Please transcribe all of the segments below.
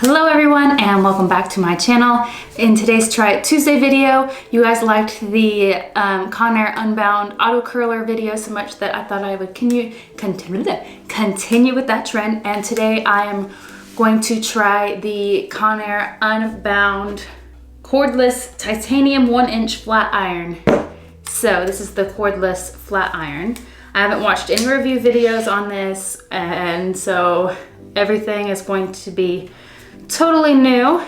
Hello everyone and welcome back to my channel. In today's Try It Tuesday video, you guys liked the Conair Unbound auto curler video so much that I thought I would continue with that trend, and today I am going to try the Conair Unbound Cordless Titanium 1-inch Flat Iron. So this is the cordless flat iron. I haven't watched any review videos on this, and so everything is going to be totally new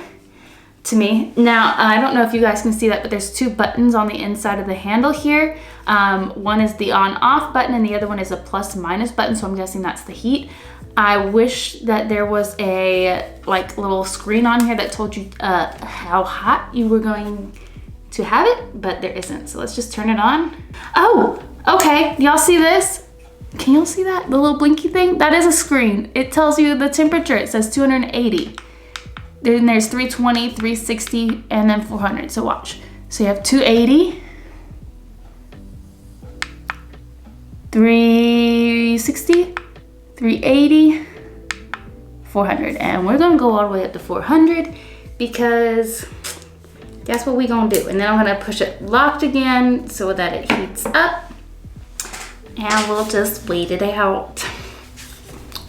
to me. Now, I don't know if you guys can see that, but there's two buttons on the inside of the handle here. One is the on-off button and the other one is a plus-minus button, so I'm guessing that's the heat. I wish that there was a little screen on here that told you how hot you were going to have it, but there isn't. So let's just turn it on. Oh, okay, y'all see this? Can y'all see that? The little blinky thing? That is a screen. It tells you the temperature. It says 280. Then there's 320, 360, and then 400. So watch. So you have 280, 360, 380, 400. And we're gonna go all the way up to 400 because that's what we're gonna do. And then I'm gonna push it locked again so that it heats up. And we'll just wait it out.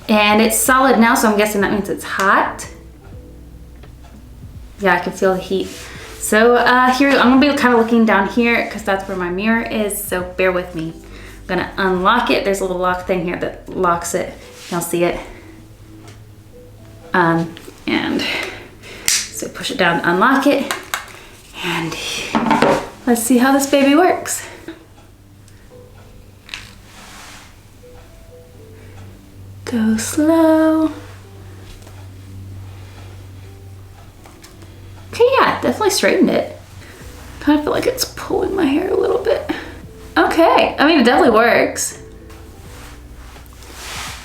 And it's solid now, so I'm guessing that means it's hot. Yeah, I can feel the heat. So here, I'm gonna be kind of looking down here because that's where my mirror is, so bear with me. I'm gonna unlock it. There's a little lock thing here that locks it. Y'all see it? And so push it down, unlock it, and let's see how this baby works. Go slow. Okay, yeah, definitely straightened it. Kind of feel like it's pulling my hair a little bit. Okay, I mean, it definitely works.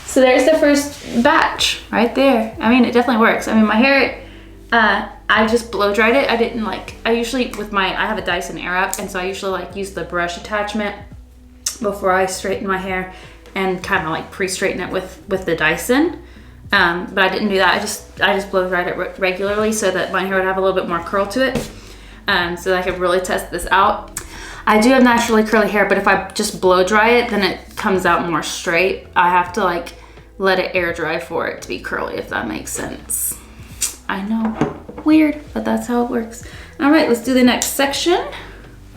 So there's the first batch right there. I mean, it definitely works. I mean, my hair, I just blow dried it. I usually I have a Dyson Airwrap, and so I usually use the brush attachment before I straighten my hair and kind of pre-straighten it with the Dyson. But I didn't do that. I just blow dried it regularly so that my hair would have a little bit more curl to it, so that I could really test this out. I do have naturally curly hair, but if I just blow dry it, then it comes out more straight. I have to let it air dry for it to be curly, if that makes sense. I know, weird, but that's how it works. All right, let's do the next section.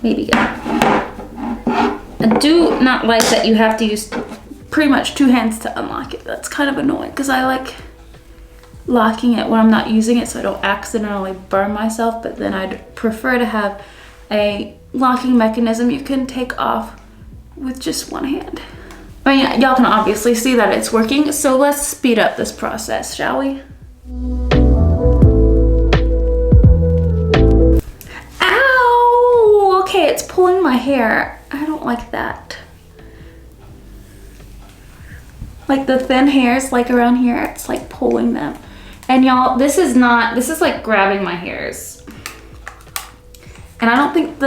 Maybe go. I do not like that you have to use pretty much two hands to unlock it. That's kind of annoying because I like locking it when I'm not using it so I don't accidentally burn myself, but then I'd prefer to have a locking mechanism you can take off with just one hand. I mean, y'all can obviously see that it's working, so let's speed up this process, shall we? Ow! Okay, it's pulling my hair. I don't like that. The thin hairs around here, it's pulling them. And y'all, this is grabbing my hairs. And I don't think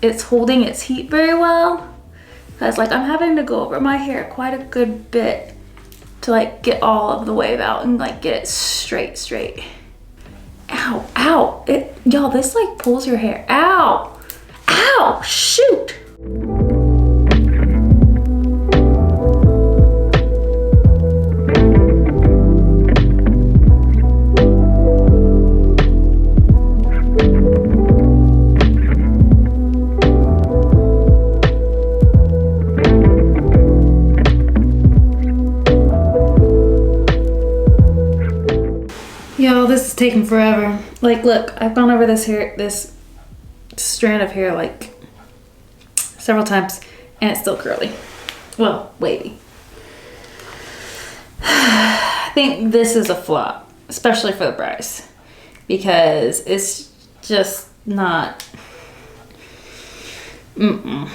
it's holding its heat very well. Because I'm having to go over my hair quite a good bit to get all of the wave out and get it straight. Ow, ow. Y'all, this pulls your hair. Ow, ow, shoot. Yo, this is taking forever. Look, I've gone over this strand of hair several times, and it's still curly. Well, wavy. I think this is a flop, especially for the price, because it's just not. I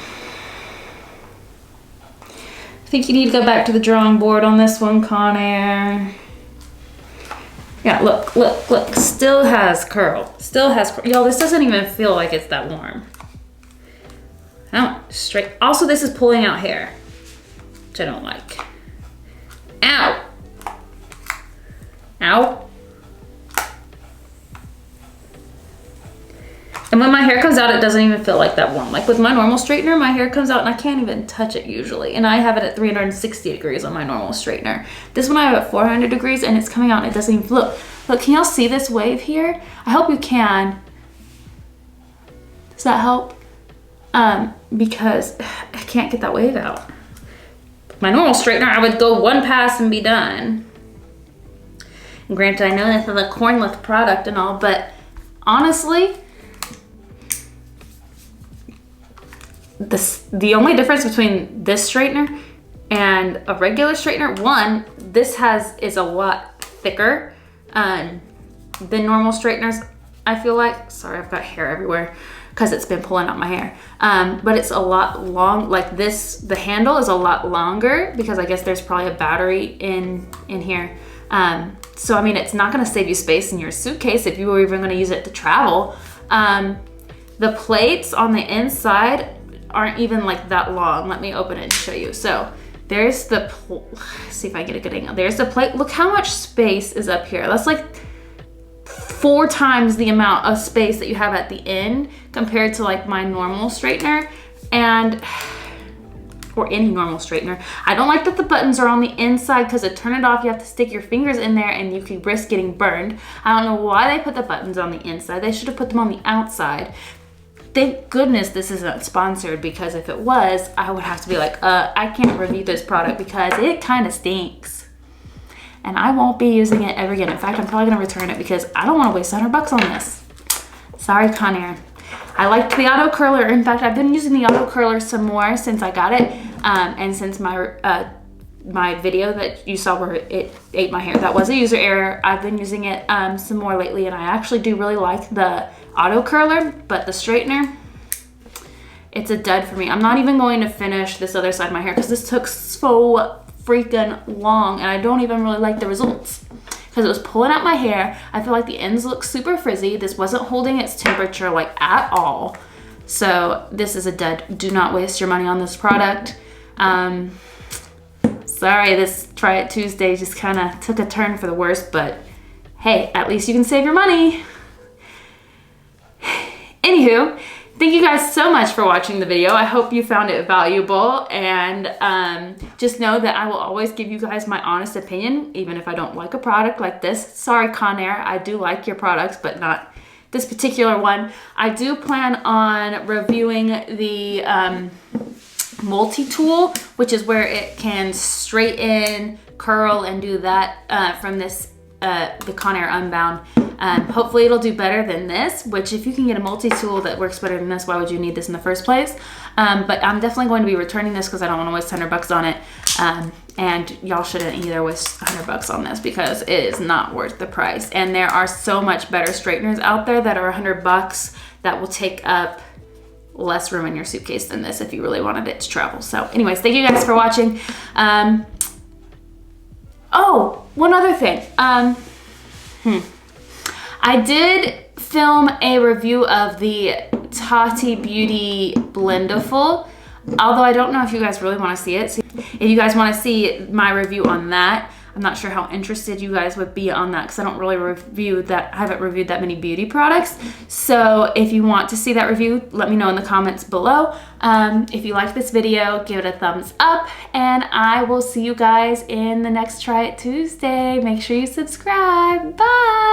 think you need to go back to the drawing board on this one, Conair. Yeah, look, still has curl. Y'all, this doesn't even feel like it's that warm. Oh, straight. Also, this is pulling out hair, which I don't like. Ow. Ow. And when my hair comes out, it doesn't even feel like that warm. Like with my normal straightener, my hair comes out and I can't even touch it usually. And I have it at 360 degrees on my normal straightener. This one I have at 400 degrees and it's coming out and it doesn't even look. Look, can y'all see this wave here? I hope you can. Does that help? Because I can't get that wave out. My normal straightener, I would go one pass and be done. And granted, I know that's the cornless product and all, but honestly, the only difference between this straightener and a regular straightener, one, this is a lot thicker than normal straighteners, I feel like. Sorry, I've got hair everywhere because it's been pulling out my hair. But it's a lot long, like this, the handle is a lot longer because I guess there's probably a battery in here. So I mean, it's not gonna save you space in your suitcase if you were even gonna use it to travel. The plates on the inside aren't even like that long. Let me open it and show you. So there's the, see if I get a good angle. There's the plate. Look how much space is up here. That's like 4 times the amount of space that you have at the end compared to like my normal straightener or any normal straightener. I don't like that the buttons are on the inside because to turn it off, you have to stick your fingers in there and you could risk getting burned. I don't know why they put the buttons on the inside. They should have put them on the outside. Thank goodness this isn't sponsored, because if it was, I would have to be like, I can't review this product because it kind of stinks. And I won't be using it ever again. In fact, I'm probably gonna return it because I don't wanna waste 100 bucks on this. Sorry, Conair. I liked the auto curler. In fact, I've been using the auto curler some more since I got it. And since my video that you saw where it ate my hair, that was a user error. I've been using it some more lately, and I actually do really like the auto curler, but the straightener, it's a dud for me. I'm not even going to finish this other side of my hair because this took so freaking long, and I don't even really like the results because it was pulling out my hair. I feel like the ends look super frizzy. This wasn't holding its temperature like at all. So this is a dud. Do not waste your money on this product. Sorry, this Try It Tuesday just kind of took a turn for the worse, but hey, at least you can save your money. Anywho, thank you guys so much for watching the video. I hope you found it valuable, and just know that I will always give you guys my honest opinion, even if I don't like a product like this. Sorry, Conair, I do like your products, but not this particular one. I do plan on reviewing the multi-tool, which is where it can straighten, curl, and do that from this the Conair Unbound. Hopefully it'll do better than this, which if you can get a multi-tool that works better than this, why would you need this in the first place? But I'm definitely going to be returning this because I don't want to waste 100 bucks on it. And y'all shouldn't either waste 100 bucks on this because it is not worth the price. And there are so much better straighteners out there that are 100 bucks that will take up less room in your suitcase than this if you really wanted it to travel. So anyways, thank you guys for watching. Oh, one other thing. I did film a review of the Tati Beauty Blendiful, although I don't know if you guys really want to see it. So if you guys want to see my review on that, I'm not sure how interested you guys would be on that because I don't really I haven't reviewed that many beauty products. So if you want to see that review, let me know in the comments below. If you like this video, give it a thumbs up, and I will see you guys in the next Try It Tuesday. Make sure you subscribe. Bye.